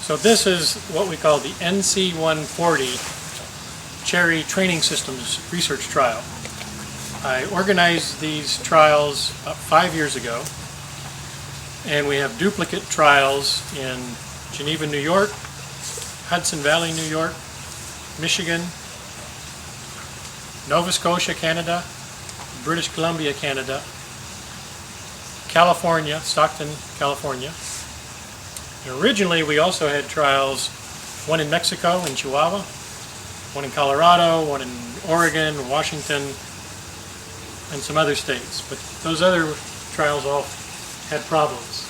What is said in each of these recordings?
So this is what we call the NC140 Cherry Training Systems Research Trial. I organized these trials about 5 years ago, and we have duplicate trials in Geneva, New York, Hudson Valley, New York, Michigan, Nova Scotia, Canada, British Columbia, Canada, California, Stockton, California. And originally we also had trials, one in Mexico, in Chihuahua, one in Colorado, one in Oregon, Washington, and some other states. But those other trials all had problems.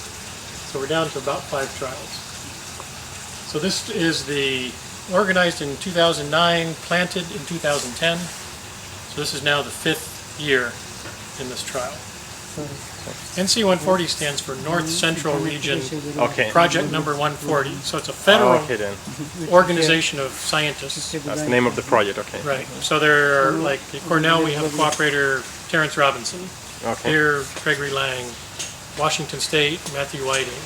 So we're down to about 5 trials. So this is the organized in 2009, planted in 2010. So this is now the 5th year in this trial. NC140 stands for North Central Region Project Number 140. So it's a federal organization of scientists. That's the name of the project, okay. Right. So there are, like at Cornell, we have a cooperator, Terrence Robinson. Okay. Here, Gregory Lang. Washington State, Matthew Whiting.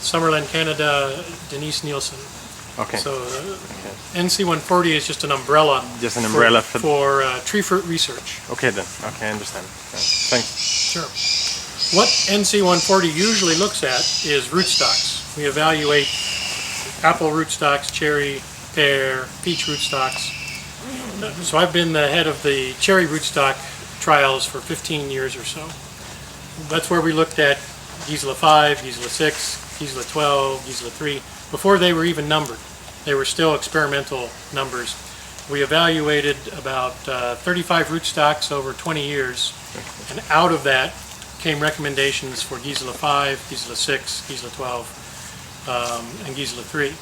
Summerland, Canada, Denise Nielsen. Okay. So NC140 is just an umbrella. Just an umbrella for tree fruit research. Okay then. Okay, I understand. Thanks. Sure. What NC140 usually looks at is rootstocks. We evaluate apple rootstocks, cherry, pear, peach rootstocks. So I've been the head of the cherry rootstock trials for 15 years or so. That's where we looked at Gisela 5, Gisela 6, Gisela 12, Gisela 3, before they were even numbered. They were still experimental numbers. We evaluated about 35 rootstocks over 20 years, and out of that came recommendations for Gisela 5, Gisela 6, Gisela 12, and Gisela 3.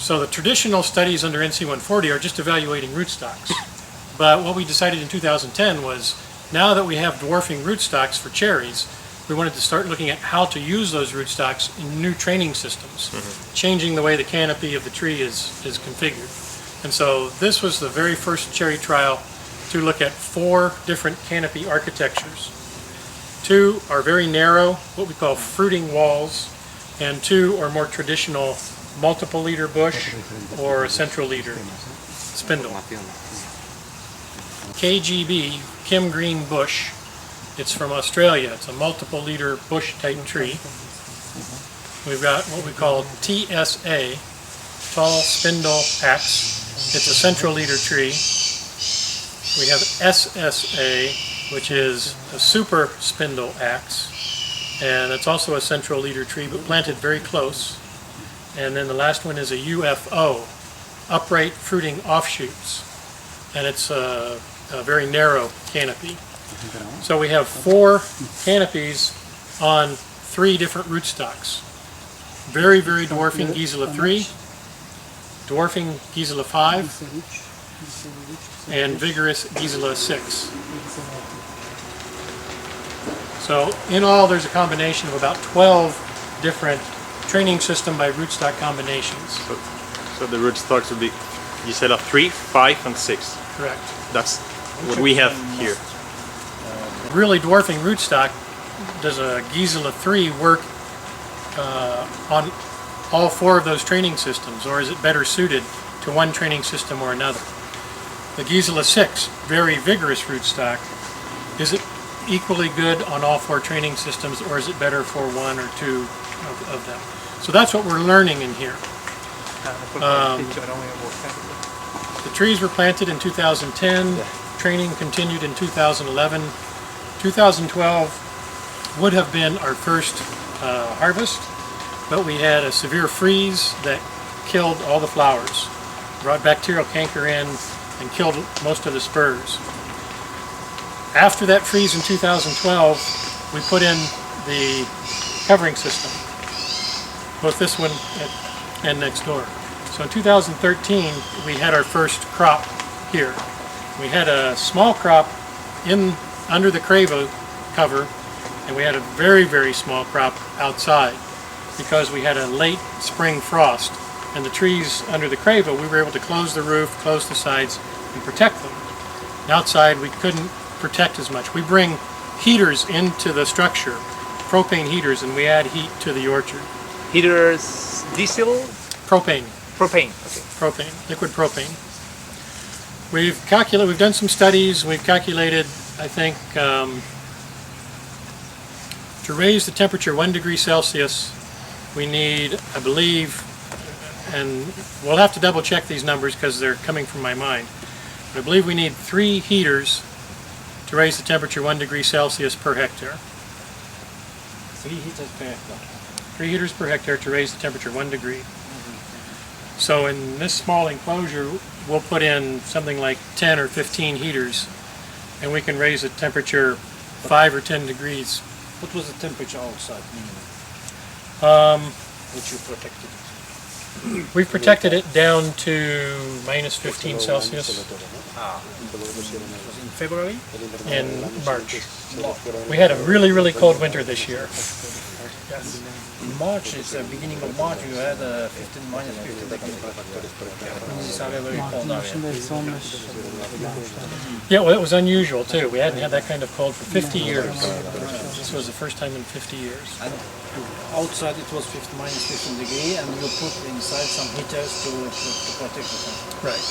So the traditional studies under NC140 are just evaluating rootstocks. But what we decided in 2010 was, now that we have dwarfing rootstocks for cherries, we wanted to start looking at how to use those rootstocks in new training systems, changing the way the canopy of the tree is configured. And so this was the very first cherry trial to look at 4 different canopy architectures. 2 are very narrow, what we call fruiting walls, and 2 are more traditional multiple leader bush or a central leader spindle. KGB, Kim Green Bush. It's from Australia. It's a multiple leader bush type tree. We've got what we call TSA, tall spindle axe. It's a central leader tree. We have SSA, which is a super spindle axe, and it's also a central leader tree, but planted very close. And then the last one is a UFO, upright fruiting offshoots, and it's a very narrow canopy. So we have 4 canopies on 3 different rootstocks. Very, very dwarfing Gisela 3, dwarfing Gisela 5, and vigorous Gisela 6. So in all, there's a combination of about 12 different training system by rootstock combinations. So the rootstocks would be Gisela 3, 5, and 6. Correct. That's what we have here. Really dwarfing rootstock, does a Gisela 3 work on all 4 of those training systems, or is it better suited to one training system or another? The Gisela 6, very vigorous rootstock, is it equally good on all 4 training systems, or is it better for 1 or 2 of them? So that's what we're learning in here. The trees were planted in 2010, training continued in 2011. 2012 would have been our first harvest, but we had a severe freeze that killed all the flowers, brought bacterial canker in and killed most of the spurs. After that freeze in 2012, we put in the covering system, both this one and next door. So in 2013, we had our first crop here. We had a small crop under the Cravo cover, and we had a very, very small crop outside because we had a late spring frost, and the trees under the Cravo, we were able to close the roof, close the sides, and protect them. And outside, we couldn't protect as much. We bring heaters into the structure, propane heaters, and we add heat to the orchard. Heaters, diesel, Propane. propane. Okay. Propane, liquid propane. We've done some studies, we've calculated, I think, to raise the temperature 1 degree Celsius, we need, I believe, and we'll have to double check these numbers because they're coming from my mind, but I believe we need 3 heaters to raise the temperature 1 degree Celsius per hectare. 3 heaters per hectare. 3 heaters per hectare to raise the temperature 1 degree. So in this small enclosure, we'll put in something like 10 or 15 heaters, and we can raise the temperature 5 or 10 degrees. What was the temperature outside minimum? Which you protected? We've protected it down to minus 15 Celsius It was in February? in March. We had a really, really cold winter this year. Yes. In March, it's the beginning of March, you had minus 15 degrees. This is very cold area. Yeah, well, it was unusual too. We hadn't had that kind of cold for 50 years. This was the first time in 50 years. And outside it was minus 15 degrees, and you put inside some heaters to protect the temperature. Right.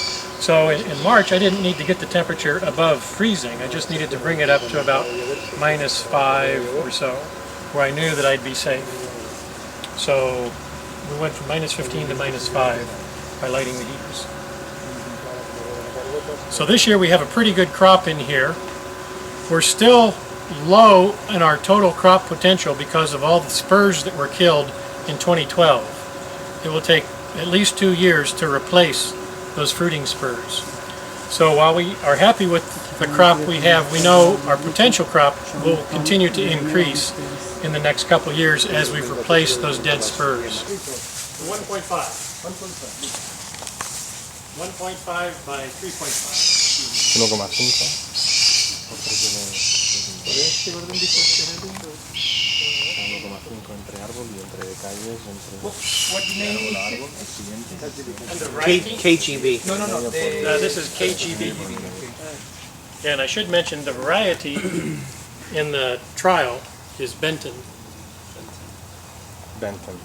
So in March, I didn't need to get the temperature above freezing. I just needed to bring it up to about minus 5 or so, where I knew that I'd be safe. So we went from minus 15 to minus 5 by lighting the heaters. So this year we have a pretty good crop in here. We're still low in our total crop potential because of all the spurs that were killed in 2012. It will take at least 2 years to replace those fruiting spurs. So while we are happy with the crop we have, we know our potential crop will continue to increase in the next couple of years as we've replaced those dead spurs. 1.5. 1.5 by 3.5. 1,5. What name? And the variety? KGB. No. This is KGB. Yeah, and I should mention the variety in the trial is Benton. Benton.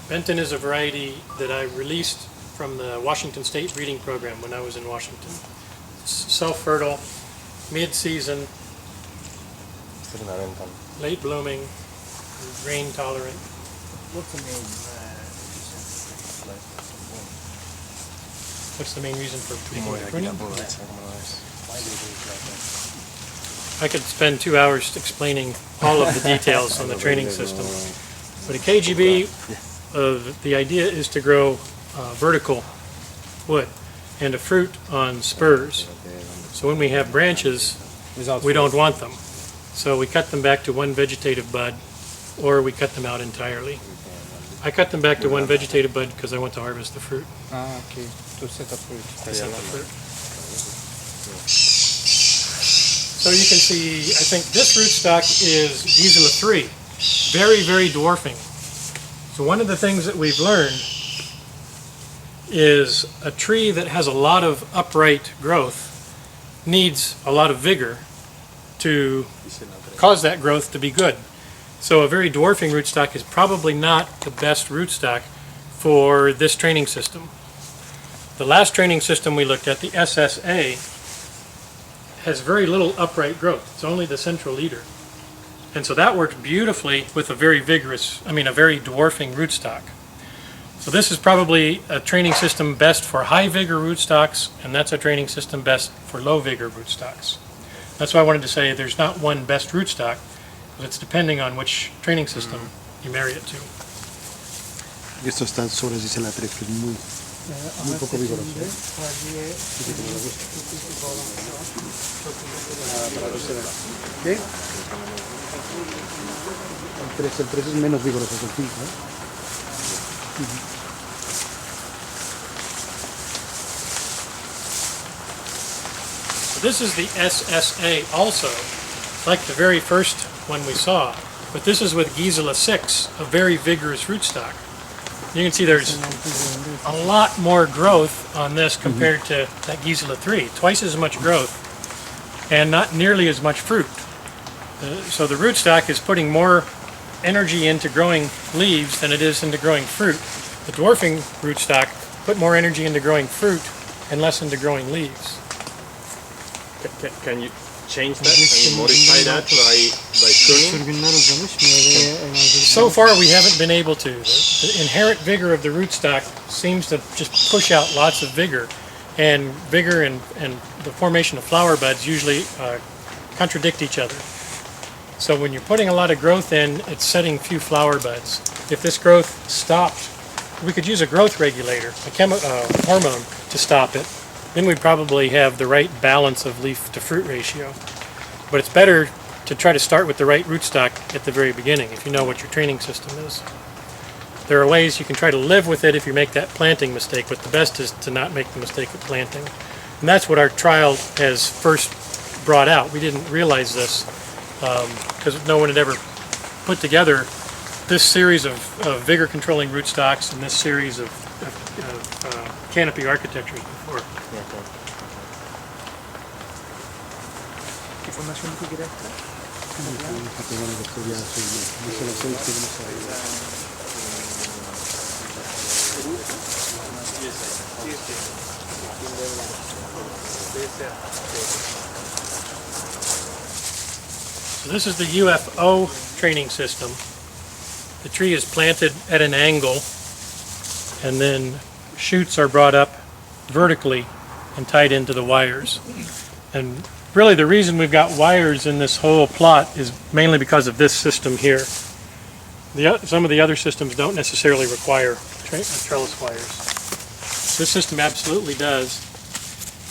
Benton is a variety that I released from the Washington State breeding program when I was in Washington. It's self-fertile, mid-season, late blooming, rain tolerant. What's the name? What's the main reason for pruning? Why do you do it like that? I could spend 2 hours explaining all of the details on the training system. But a KGB, the idea is to grow vertical wood and to fruit on spurs. So when we have branches, we don't want them. So we cut them back to one vegetative bud, or we cut them out entirely. I cut them back to one vegetative bud because I want to harvest the fruit. Okay. To set the fruit. So you can see, I think this rootstock is Gisela 3. Very, very dwarfing. So one of the things that we've learned is a tree that has a lot of upright growth needs a lot of vigor to cause that growth to be good. So a very dwarfing rootstock is probably not the best rootstock for this training system. The last training system we looked at, the SSA, has very little upright growth. It's only the central leader. And so that works beautifully with a very very dwarfing rootstock. So this is probably a training system best for high vigor rootstocks, and that's a training system best for low vigor rootstocks. That's why I wanted to say there's not one best rootstock, but it's depending on which training system you marry it to. Estos están sobre Gisela 3, que es muy poco vigoroso. ¿Qué? El 3 es menos vigoroso que el 5, ¿eh? So this is the SSA also, like the very first one we saw, but this is with Gisela 6, a very vigorous rootstock. You can see there's a lot more growth on this compared to that Gisela 3, twice as much growth and not nearly as much fruit. So the rootstock is putting more energy into growing leaves than it is into growing fruit. The dwarfing rootstock put more energy into growing fruit and less into growing leaves. Can you change that? Can you modify that by pruning? Sürgünler uzamış, meyveye enerji. So far we haven't been able to. The inherent vigor of the rootstock seems to just push out lots of vigor. And vigor and the formation of flower buds usually contradict each other. So when you're putting a lot of growth in, it's setting few flower buds. If this growth stopped, we could use a growth regulator, a hormone, to stop it. Then we'd probably have the right balance of leaf to fruit ratio. But it's better to try to start with the right rootstock at the very beginning if you know what your training system is. There are ways you can try to live with it if you make that planting mistake, but the best is to not make the mistake of planting. And that's what our trial has first brought out. We didn't realize this because no one had ever put together this series of vigor controlling rootstocks and this series of canopy architectures before. Information to get after. So this is the UFO training system. The tree is planted at an angle and then shoots are brought up vertically and tied into the wires. And really the reason we've got wires in this whole plot is mainly because of this system here. Some of the other systems don't necessarily require trellis wires. This system absolutely does.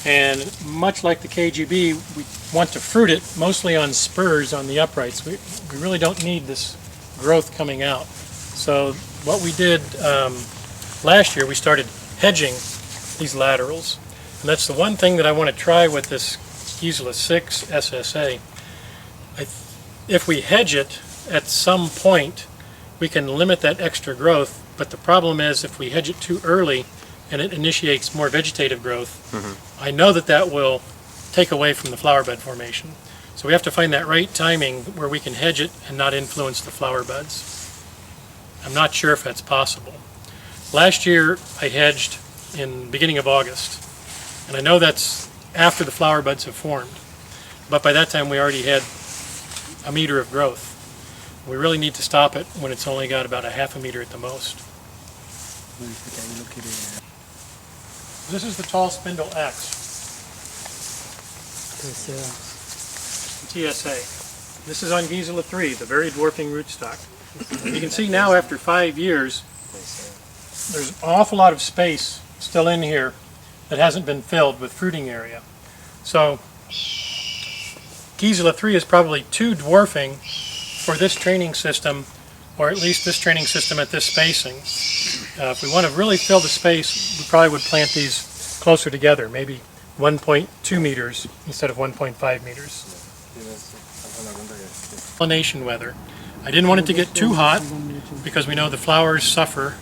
And much like the KGB, we want to fruit it mostly on spurs on the uprights. We really don't need this growth coming out. So what we did last year, we started hedging these laterals. And that's the one thing that I want to try with this Gisela 6 SSA. If we hedge it, at some point we can limit that extra growth, but the problem is if we hedge it too early and it initiates more vegetative growth, I know that that will take away from the flower bud formation. So we have to find that right timing where we can hedge it and not influence the flower buds. I'm not sure if that's possible. Last year I hedged in the beginning of August, and I know that's after the flower buds have formed, but by that time we already had a meter of growth. We really need to stop it when it's only got about a half a meter at the most. This is the tall spindle X, TSA. This is on Gisela 3, the very dwarfing rootstock. You can see now after 5 years, there's an awful lot of space still in here that hasn't been filled with fruiting area. So Gisela 3 is probably too dwarfing for this training system, or at least this training system at this spacing. If we want to really fill the space, we probably would plant these closer together, maybe 1.2 meters instead of 1.5 meters. Pollination weather. I didn't want it to get too hot because we know the flowers suffer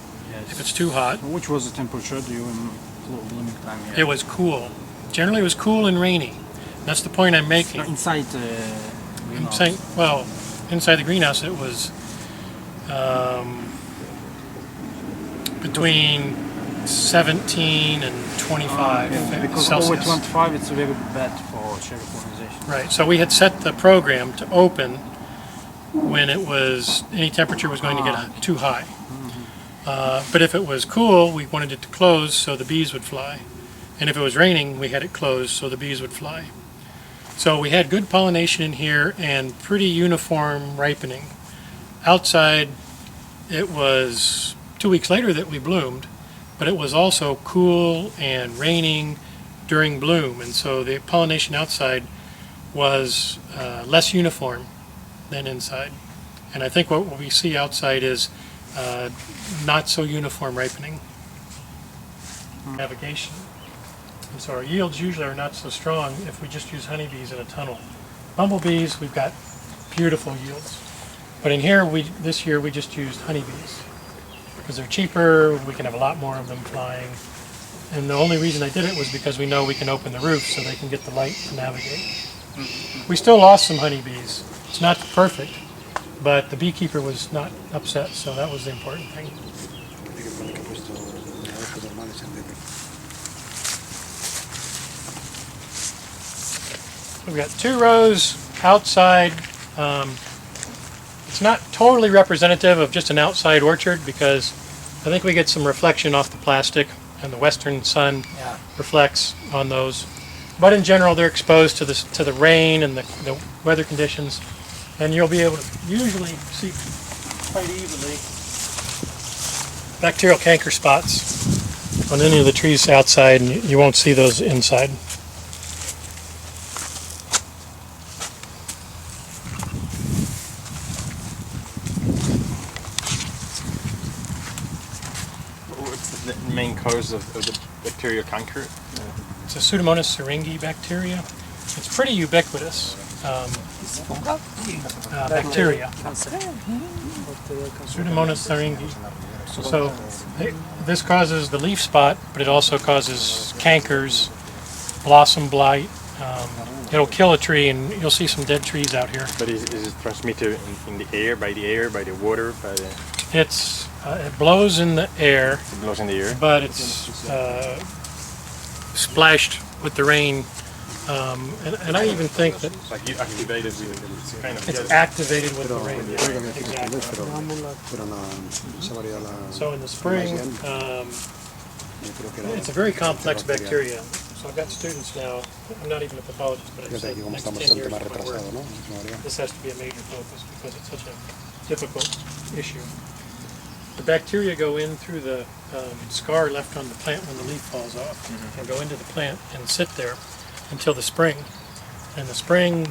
if it's too hot. Which was the temperature during blooming time here? It was cool. Generally it was cool and rainy. That's the point I'm making. Inside I'm saying, well, inside the greenhouse it was between 17 and 25 because Celsius. over 25 it's very bad for cherry pollination. Right, so we had set the program to open when it was, any temperature was going to get too high. But if it was cool, we wanted it to close so the bees would fly. And if it was raining, we had it closed so the bees would fly. So we had good pollination in here and pretty uniform ripening. Outside, it was 2 weeks later that we bloomed, but it was also cool and raining during bloom, and so the pollination outside was less uniform than inside. And I think what we see outside is not so uniform ripening. Navigation. And so our yields usually are not so strong if we just use honeybees in a tunnel. Bumblebees, we've got beautiful yields. But in here, this year we just used honeybees because they're cheaper, we can have a lot more of them flying. And the only reason I did it was because we know we can open the roof so they can get the light to navigate. We still lost some honeybees. It's not perfect, but the beekeeper was not upset, so that was the important thing. Hay que poner que he puesto abejos normales en vez de... We've got 2 rows outside. It's not totally representative of just an outside orchard because I think we get some reflection off the plastic and the western sun Yeah. reflects on those. But in general, they're exposed to the rain and the weather conditions, and you'll be able to usually see quite easily bacterial canker spots on any of the trees outside, and you won't see those inside. What's the main cause of the bacterial canker? It's a Pseudomonas syringae bacteria. It's pretty ubiquitous bacteria. Pseudomonas syringae. So this causes the leaf spot, but it also causes cankers, blossom blight. It'll kill a tree, and you'll see some dead trees out here. But is it transmitted in the air, by the water, by the... It blows in the air, It blows in the air? but it's splashed with the rain. And I even think that Like you activated with kind of... it's activated with the rain. Exactly. Pero se varía la... So in the spring, it's a very complex bacteria. So I've got students now, I'm not even a pathologist, but I've Fíjate said aquí como next está 10 bastante years más of my work, retrasado, ¿no? No varía. this has to be a major focus because it's such a difficult issue. The bacteria go in through the scar left on the plant when the leaf falls off, and go into the plant and sit there until the spring. In the spring,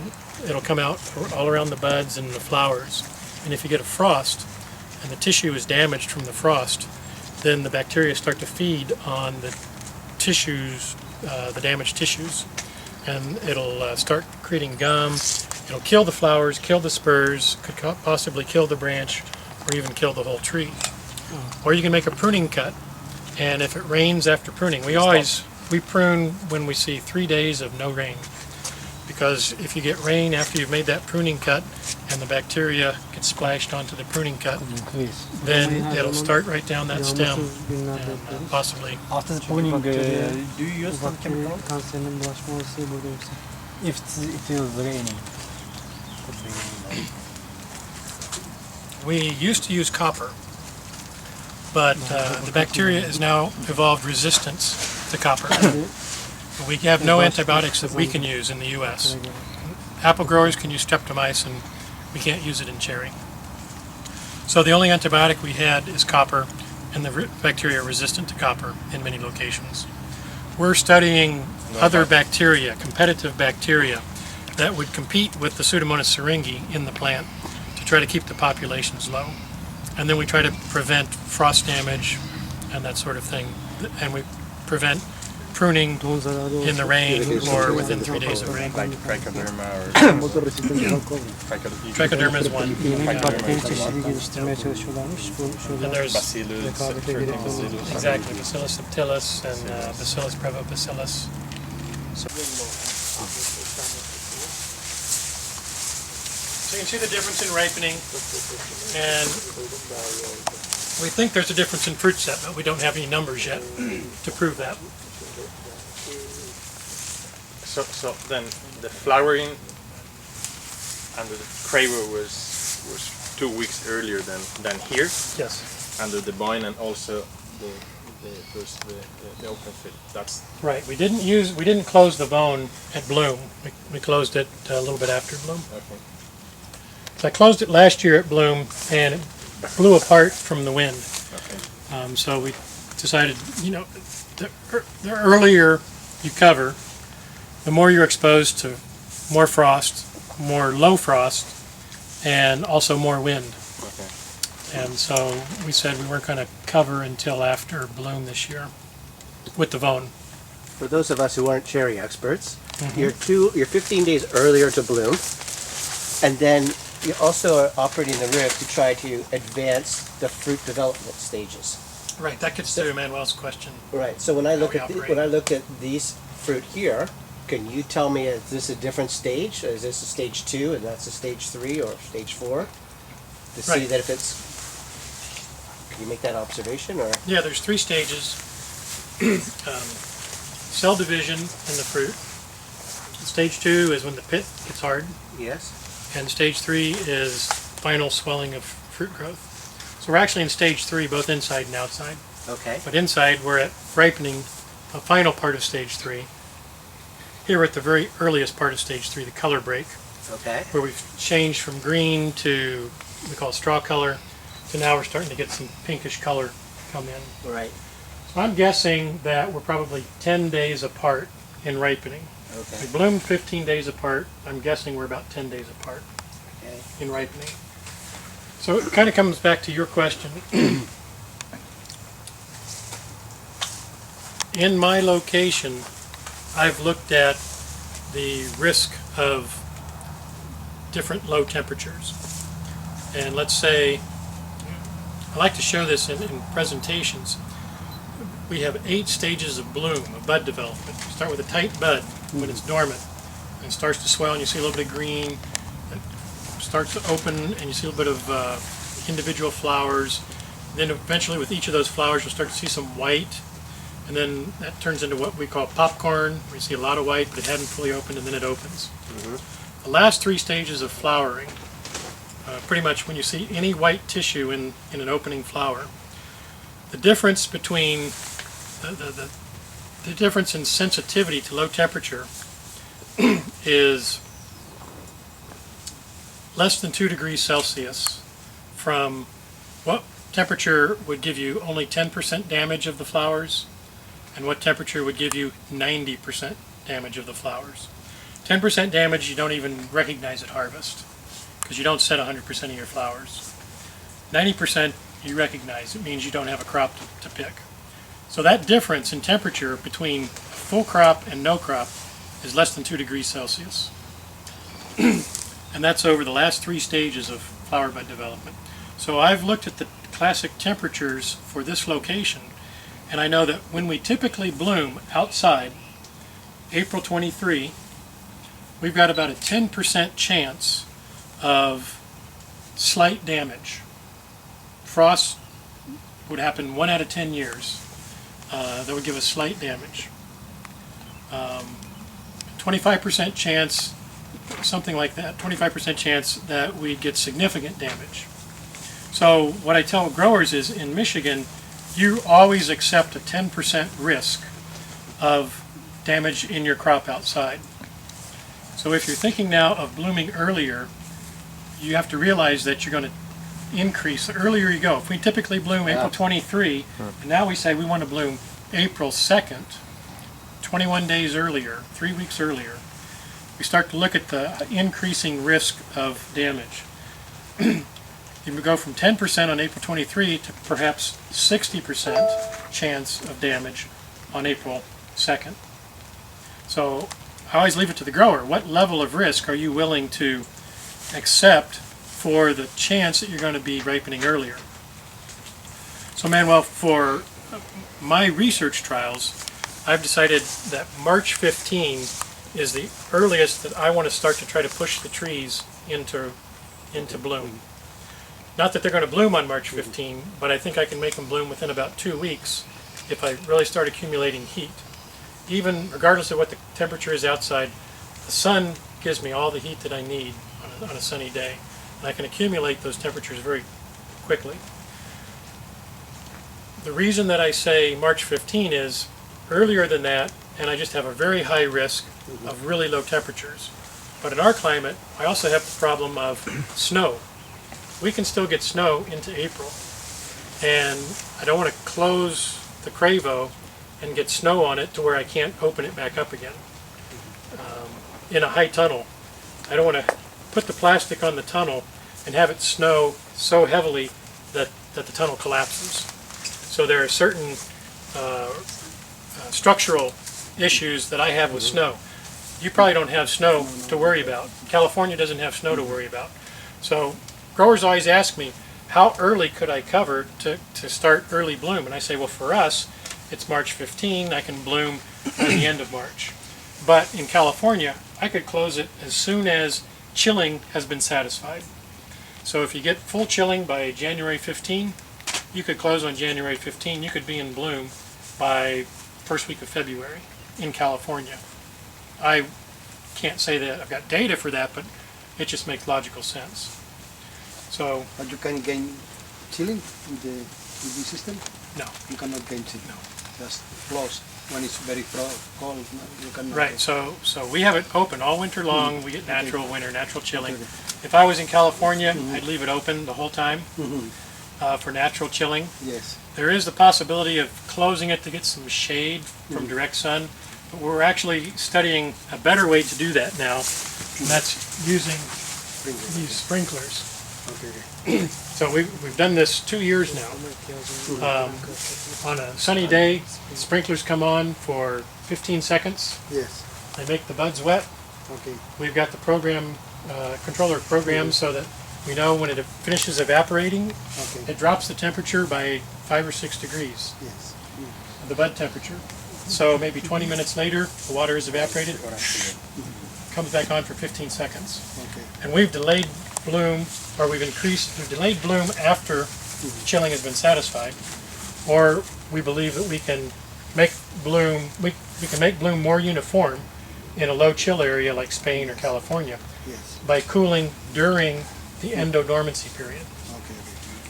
it'll come out all around the buds and the flowers. And if you get a frost, and the tissue is damaged from the frost, then the bacteria start to feed on the tissues, the damaged tissues, and it'll start creating gum. It'll kill the flowers, kill the spurs, could possibly kill the branch, or even kill the whole tree. Or you can make a pruning cut, and if it rains after pruning, we prune when we see 3 days of no rain. Because if you get rain after you've made that pruning cut and the bacteria gets splashed onto the pruning cut, then it'll start right down that stem and possibly. After the pruning, do you use some chemical? Kanserinin bulaşması burada yüksek. If it feels raining. We used to use copper, but the bacteria has now evolved resistance to copper. We have no antibiotics that we can use in the U.S. Apple growers can use streptomycin, we can't use it in cherry. So the only antibiotic we had is copper, and the bacteria are resistant to copper in many locations. We're studying other bacteria, competitive bacteria, that would compete with the Pseudomonas syringae in the plant to try to keep the populations low. And then we try to prevent frost damage and that sort of thing. And we prevent pruning in the rain or within 3 days of rain. Like trichoderma or... Trichoderma is one. Yeni bakteri çeşidi geliştirmeye çalışıyorlarmış. Bu şöyle And there's Bacillus, rekabete girip Bacillus. exactly Bacillus subtilis and Bacillus brevibacillus. So you can see the difference in ripening, and we think there's a difference in fruit set, but we don't have any numbers yet to prove that. So then the flowering under the Cravo was 2 weeks earlier than here Yes. under the vine, and also the open fit. That's Right. We didn't close the bone at bloom. We closed it a little bit after bloom. okay. So I closed it last year at bloom, and it blew apart from the wind. Okay. So we decided, the earlier you cover, the more you're exposed to more frost, more low frost, and also more wind. Okay. And so we said we weren't going to cover until after bloom this year with the vone. For those of us who aren't cherry experts, you're 15 days earlier to bloom, and then you also are operating the rib to try to advance the fruit development stages. Right. That gets to Manuel's question. Right. So when I look How at we operate. when I look at these fruit here, can you tell me, is this a different stage? Is this a stage 2 and that's a stage 3 or stage 4? to see Right. that if it's. Can you make that observation, or? Yeah, there's 3 stages. Cell division in the fruit. Stage 2 is when the pit gets hard, Yes. and stage 3 is final swelling of fruit growth. So we're actually in stage 3, both inside and outside. Okay. But inside, we're at ripening, a final part of stage 3. Here we're at the very earliest part of stage 3, the color break, Okay. where we've changed from green to, we call it straw color, to now we're starting to get some pinkish color come in. Right. So I'm guessing that we're probably 10 days apart in ripening. Okay. We bloomed 15 days apart. I'm guessing we're about 10 days apart Okay. in ripening. So it kind of comes back to your question. In my location, I've looked at the risk of different low temperatures. And let's say, I like to show this in presentations. We have 8 stages of bloom, of bud development. You start with a tight bud when it's dormant, and it starts to swell, and you see a little bit of green. It starts to open, and you see a little bit of individual flowers. Then eventually, with each of those flowers, you'll start to see some white, and then that turns into what we call popcorn, where you see a lot of white, but it hadn't fully opened, and then it opens. The last 3 stages of flowering, pretty much when you see any white tissue in an opening flower, the difference between the difference in sensitivity to low temperature is less than 2 degrees Celsius from what temperature would give you only 10% damage of the flowers and what temperature would give you 90% damage of the flowers. 10% damage you don't even recognize at harvest because you don't set 100% of your flowers. 90% you recognize. It means you don't have a crop to pick. So that difference in temperature between a full crop and no crop is less than 2 degrees Celsius. And that's over the last 3 stages of flower bud development. So I've looked at the classic temperatures for this location, and I know that when we typically bloom outside, April 23, we've got about a 10% chance of slight damage. Frost would happen 1 out of 10 years. That would give us slight damage. 25% chance, something like that, 25% chance that we'd get significant damage. So what I tell growers is in Michigan, you always accept a 10% risk of damage in your crop outside. So if you're thinking now of blooming earlier, you have to realize that you're going to increase the earlier you go. If we typically bloom April 23, and now we say we want to bloom April 2nd, 21 days earlier, 3 weeks earlier, we start to look at the increasing risk of damage. You would go from 10% on April 23 to perhaps 60% chance of damage on April 2nd. So I always leave it to the grower. What level of risk are you willing to accept for the chance that you're going to be ripening earlier? So Manuel, for my research trials, I've decided that March 15 is the earliest that I want to start to try to push the trees into bloom. Not that they're going to bloom on March 15, but I think I can make them bloom within about 2 weeks if I really start accumulating heat. Even regardless of what the temperature is outside, the sun gives me all the heat that I need on a sunny day, and I can accumulate those temperatures very quickly. The reason that I say March 15 is earlier than that, and I just have a very high risk of really low temperatures. But in our climate, I also have the problem of snow. We can still get snow into April, and I don't want to close the Cravo and get snow on it to where I can't open it back up again. In a high tunnel, I don't want to put the plastic on the tunnel and have it snow so heavily that the tunnel collapses. So there are certain structural issues that I have with snow. You probably don't have snow to worry about. California doesn't have snow to worry about. So growers always ask me, how early could I cover to start early bloom? And I say, well, for us, it's March 15. I can bloom at the end of March. But in California, I could close it as soon as chilling has been satisfied. So if you get full chilling by January 15, you could close on January 15. You could be in bloom by first week of February in California. I can't say that I've got data for that, but it just makes logical sense. So But you can gain chilling with the system? no. You cannot gain chilling. No. Just close. When it's very cold, you cannot. Right, so we have it open all winter long. We get natural winter, natural chilling. Okay. If I was in California, I'd leave it open the whole time Mhm. for natural chilling. Yes. There is the possibility of closing it to get some shade from direct sun, but we're actually studying a better way to do that now, and that's using these sprinklers. Okay. So we've done this 2 years now. On a sunny day, sprinklers come on for 15 seconds. Yes. They make the buds wet. Okay. We've got the program, controller programmed so that we know when it finishes evaporating, Okay. it drops the temperature by 5 or 6 degrees, Yes. the bud temperature. So maybe 20 minutes later, the water is evaporated, comes back on for 15 seconds. Okay. And we've delayed bloom, or we've delayed bloom after chilling has been satisfied, or we believe that we can make bloom, we can make bloom more uniform in a low chill area like Spain or California Yes. by cooling during the endodormancy period. Okay.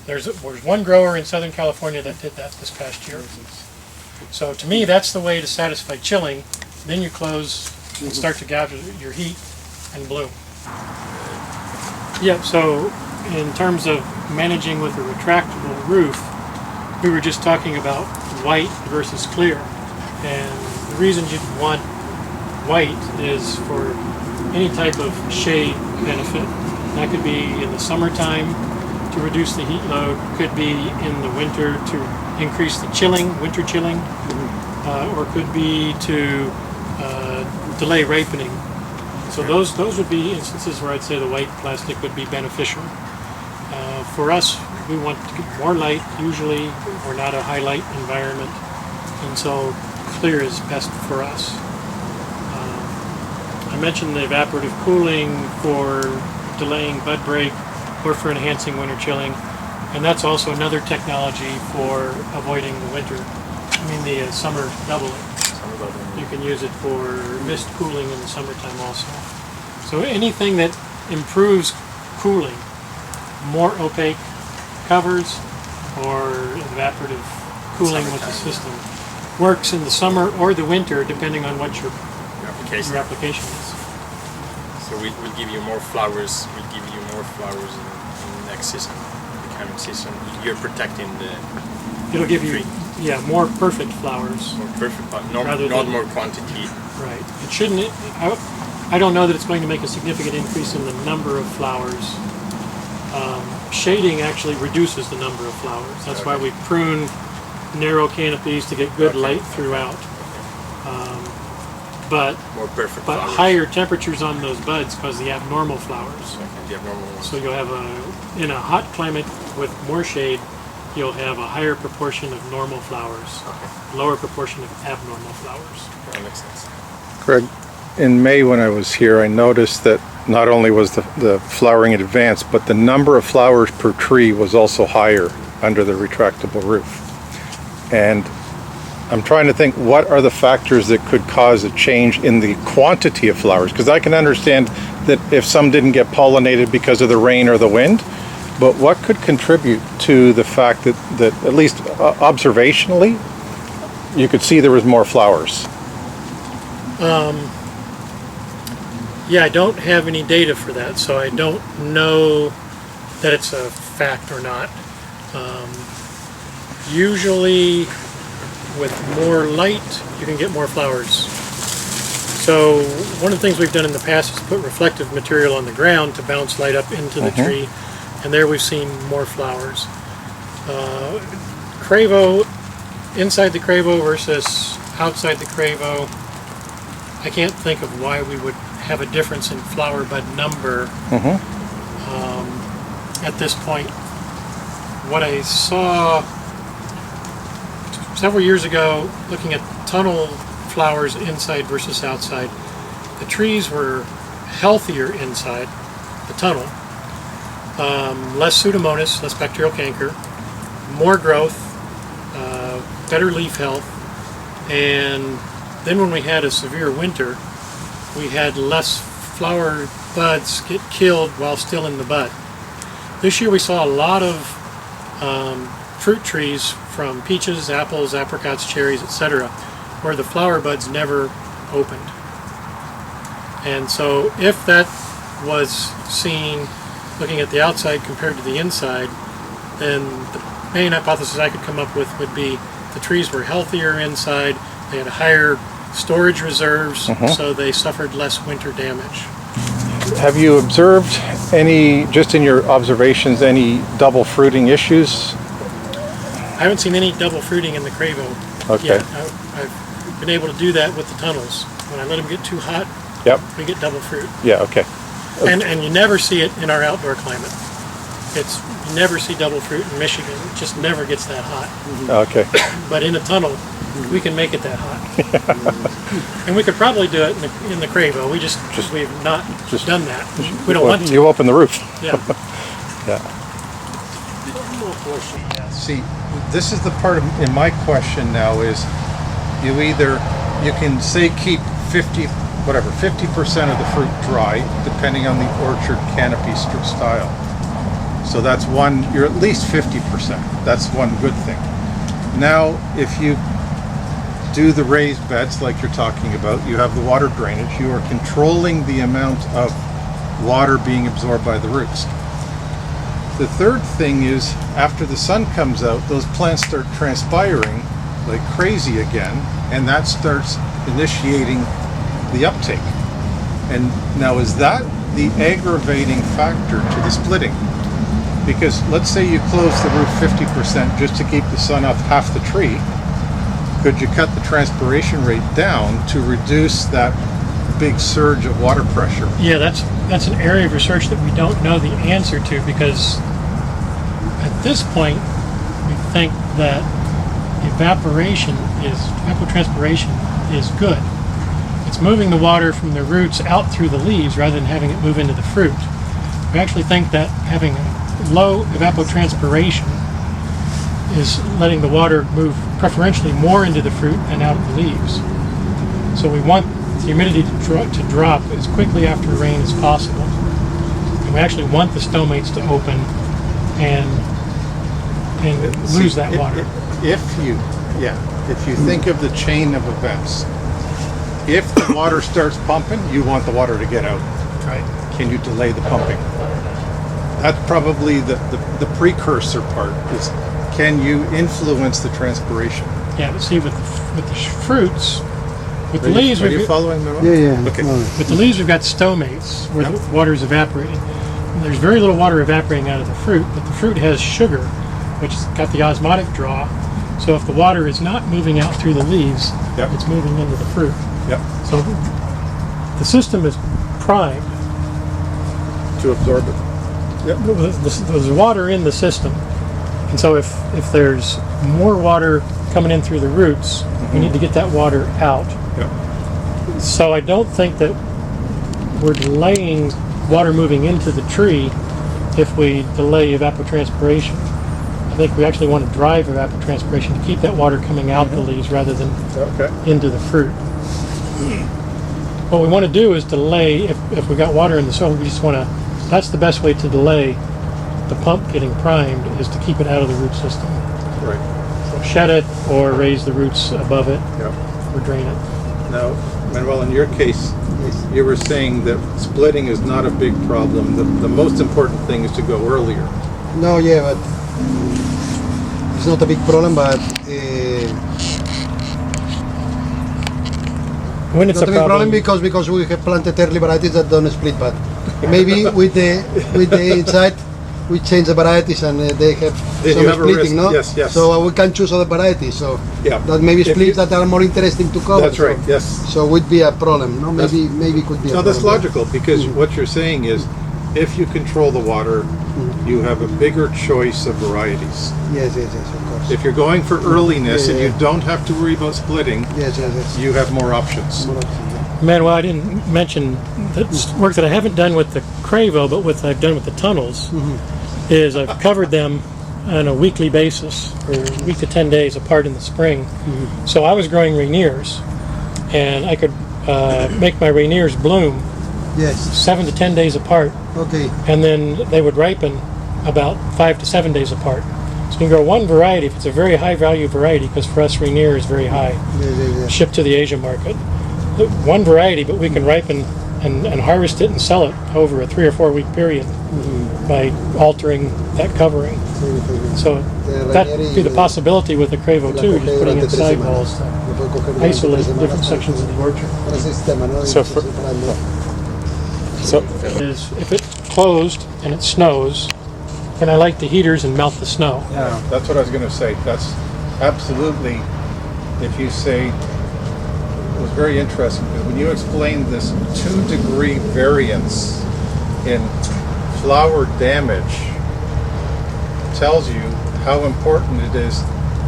There's one grower in Southern California that did that this past year. So to me, that's the way to satisfy chilling. Then you close and start to gather your heat and bloom. Yeah, so in terms of managing with a retractable roof, we were just talking about white versus clear. And the reason you'd want white is for any type of shade benefit. That could be in the summertime to reduce the heat load, could be in the winter to increase the chilling, winter chilling, or could be to delay ripening. So those would be instances where I'd say the white plastic would be beneficial. For us, we want to get more light. Usually, we're not a high light environment, and so clear is best for us. I mentioned the evaporative cooling for delaying bud break or for enhancing winter chilling, and that's also another technology for avoiding the winter. The summer doubling. You can use it for mist cooling in the summertime also. So anything that improves cooling, more opaque covers or evaporative cooling with the system, works in the summer or the winter depending on what your application is. So we'll give you more flowers. We'll give you more flowers in the next season, the coming season. You're protecting the. It'll give you, tree. yeah, more perfect flowers. More perfect, but not Rather more quantity. Right. It shouldn't. I don't know that it's going to make a significant increase in the number of flowers. Shading actually reduces the number of flowers. That's why we prune narrow canopies to get good light throughout. But More perfect but flowers. higher temperatures on those buds cause the abnormal flowers. Okay, the abnormal ones. So you'll have in a hot climate with more shade, you'll have a higher proportion of normal flowers, lower proportion of abnormal flowers. That makes sense. Greg, in May when I was here, I noticed that not only was the flowering advanced, but the number of flowers per tree was also higher under the retractable roof. And I'm trying to think, what are the factors that could cause a change in the quantity of flowers? Because I can understand that if some didn't get pollinated because of the rain or the wind, but what could contribute to the fact that at least observationally, you could see there was more flowers? Yeah, I don't have any data for that, so I don't know that it's a fact or not. Usually, with more light, you can get more flowers. So one of the things we've done in the past is put reflective material on the ground to bounce light up into the tree, and there we've seen more flowers. Cravo, inside the Cravo versus outside the Cravo, I can't think of why we would have a difference in flower bud number at this point. What I saw several years ago, looking at tunnel flowers inside versus outside, the trees were healthier inside the tunnel, less Pseudomonas, less bacterial canker, more growth, better leaf health, and then when we had a severe winter, we had less flower buds get killed while still in the bud. This year we saw a lot of fruit trees from peaches, apples, apricots, cherries, etc., where the flower buds never opened. And so if that was seen looking at the outside compared to the inside, then the main hypothesis I could come up with would be the trees were healthier inside, they had higher storage reserves, so they suffered less winter damage. Have you observed any, just in your observations, any double fruiting issues? I haven't seen any double fruiting in the Cravo Okay. yet. I've been able to do that with the tunnels. When I let them get too hot, Yep. we get double fruit. Yeah, okay. And you never see it in our outdoor climate. You never see double fruit in Michigan. It just never gets that hot. Okay. But in a tunnel, we can make it that hot. And we could probably do it in the Cravo. We've not done that. We don't want to. You open the roof. Yeah. Yeah. See, this is the part in my question now is you can say keep 50% of the fruit dry, depending on the orchard canopy style. So that's one, you're at least 50%. That's one good thing. Now, if you do the raised beds like you're talking about, you have the water drainage, you are controlling the amount of water being absorbed by the roots. The third thing is, after the sun comes out, those plants start transpiring like crazy again, and that starts initiating the uptake. And now, is that the aggravating factor to the splitting? Because let's say you close the roof 50% just to keep the sun off half the tree, could you cut the transpiration rate down to reduce that big surge of water pressure? Yeah, that's an area of research that we don't know the answer to, because at this point we think that evapotranspiration is good. It's moving the water from the roots out through the leaves rather than having it move into the fruit. We actually think that having low evapotranspiration is letting the water move preferentially more into the fruit and out of the leaves. So we want the humidity to drop as quickly after rain as possible. And we actually want the stomates to open and lose that water. If you think of the chain of events, if the water starts pumping, you want the water to get out. Right. Can you delay the pumping? That's probably the precursor part, is can you influence the transpiration? Yeah, but see, with the fruits, with the leaves, Are you following me? Yeah. Okay. No. with the leaves we've got stomates where the water is evaporating. And there's very little water evaporating out of the fruit, but the fruit has sugar, which has got the osmotic draw. So if the water is not moving out through the leaves, Yep. it's moving into the fruit. Yep. So the system is primed. To absorb it. There's water in the system, and so if there's more water coming in through the roots, we need to get that water out. Yep. So I don't think that we're delaying water moving into the tree if we delay evapotranspiration. I think we actually want to drive evapotranspiration to keep that water coming out the leaves rather than into the fruit. What we want to do is delay, if we got water in the soil, we just want to, that's the best way to delay the pump getting primed, is to keep it out of the root system. Right. So shed it or raise the roots above it or drain it. Now, Manuel, in your case, you were saying that splitting is not a big problem. The most important thing is to go earlier. No, yeah, but it's not a big problem, but When it's not a a big problem problem, because we have planted early varieties that don't split, but maybe with the inside we change the varieties and they have They some have a risk. splitting, no? Yes. So we can choose other varieties, so Yeah. that maybe If splits you- that are more interesting to cover. That's right, so, yes. So would be a problem, no? Maybe could be a No, problem. that's logical, because what you're saying is, if you control the water, you have a bigger choice of varieties. Yes, of course. If you're going for earliness and Yeah. you don't have to worry about splitting, Yes. you have more options. More options, yeah. Manuel, I didn't mention that work that I haven't done with the Cravo, but what I've done with the tunnels is I've covered them on a weekly basis, or a week to 10 days apart in the spring. So I was growing Rainiers, and I could make my Rainiers bloom Yes. 7 to 10 days apart, Okay. and then they would ripen about 5 to 7 days apart. So you can grow one variety if it's a very high value variety, because for us Rainier is very high, Yeah. shipped to the Asian market. One variety, but we can ripen and harvest it and sell it over a 3 or 4 week period by altering that covering. So that'd be the possibility with the Cravo too, just putting in sidewalls to isolate different sections of the orchard. So Is if it closed and it snows, and I light the heaters and melt the snow. that's what I was going to say. That's absolutely, if you say, it was very interesting because when you explained this 2-degree variance in flower damage, tells you how important it is,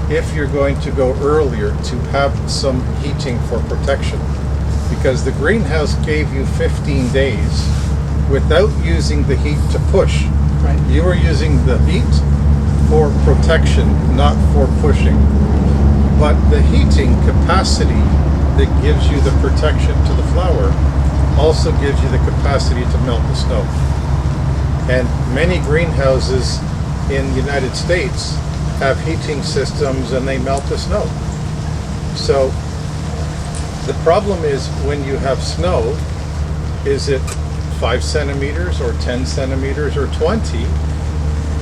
if you're going to go earlier, to have some heating for protection. Because the greenhouse gave you 15 days without using the heat to push. Right. You were using the heat for protection, not for pushing. But the heating capacity that gives you the protection to the flower also gives you the capacity to melt the snow. And many greenhouses in the United States have heating systems and they melt the snow. So the problem is when you have snow, is it 5 centimeters or 10 centimeters or 20?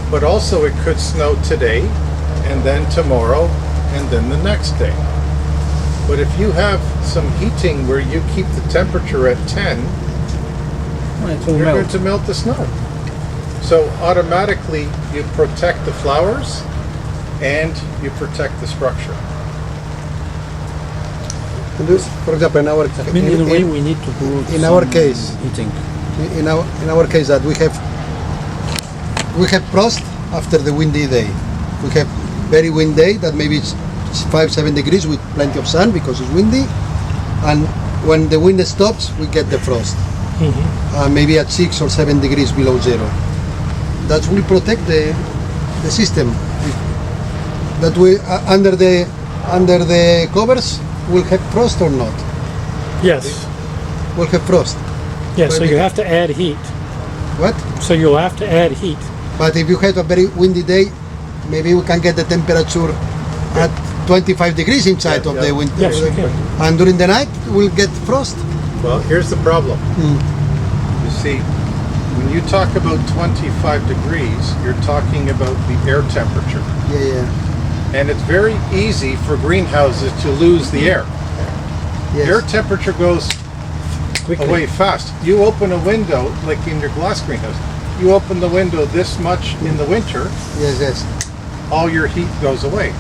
But also it could snow today and then tomorrow and then the next day. But if you have some heating where you keep the temperature at 10, It will you're melt. going to melt the snow. So automatically you protect the flowers and you protect the structure. And this, for example, in our I mean, in a way, we need to put in our some case. heating. in our case that we have frost after the windy day. We have very windy day that maybe it's 5-7 degrees with plenty of sun because it's windy, and when the wind stops we get the frost. Maybe at 6 or 7 degrees below zero. That will protect the system. That we under the covers will have frost or not. Yes. Will have frost. Yeah, so you have to add heat. What? So you'll have to add heat. But if you have a very windy day, maybe we can get the temperature at 25 degrees inside of the winter. Yes, you can. And during the night, we'll get frost. Well, here's the problem. You see, when you talk about 25 degrees, you're talking about the air temperature. Yeah. And it's very easy for greenhouses to lose the air. Yes. Air temperature goes away fast. You open a window, like in your glass greenhouse, you open the window this much in the winter, Yes. all your heat goes away.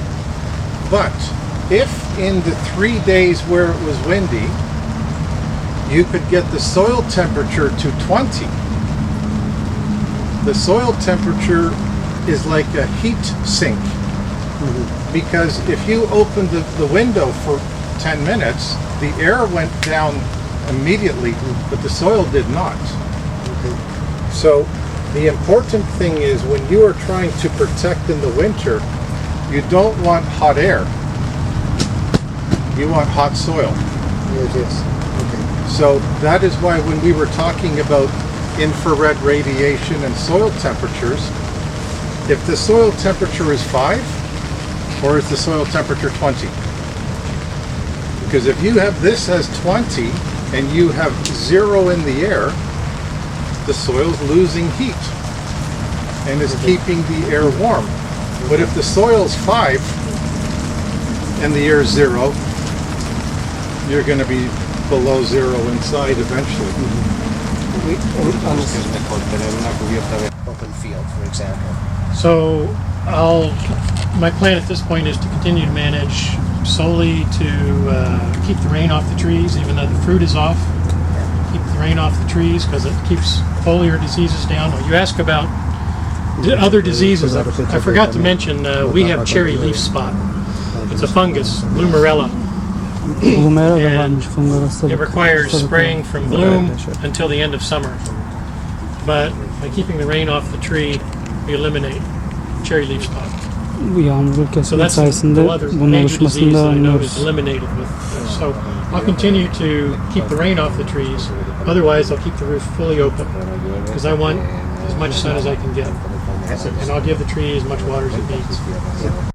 But if in the 3 days where it was windy, you could get the soil temperature to 20, the soil temperature is like a heat sink. Because if you opened the window for 10 minutes, the air went down immediately, but the soil did not. So the important thing is when you are trying to protect in the winter, you don't want hot air. You want hot soil. Yes. Okay. So that is why when we were talking about infrared radiation and soil temperatures, if the soil temperature is 5, or is the soil temperature 20? Because if you have this as 20 and you have 0 in the air, the soil's losing heat and is keeping the air warm. But if the soil's 5 and the air is 0, you're going to be below 0 inside eventually. Open field, for example. So my plan at this point is to continue to manage solely to keep the rain off the trees, even though the fruit is off. Keep the rain off the trees because it keeps foliar diseases down. You ask about other diseases. I forgot to mention we have cherry leaf spot. It's a fungus, Lumarella, Bulmera da And varmış fungal It hastalık. requires hastalık spraying var. from bloom until the end of summer. But by keeping the rain off the tree, we eliminate cherry leaf spot. Bu yağmurlu So kesme that's the sayesinde other bunun major oluşmasını disease da that I know is önlüyoruz. eliminated with this. So I'll continue to keep the rain off the trees. Otherwise, I'll keep the roof fully open because I want as much sun as I can get. And I'll give the tree as much water as it needs.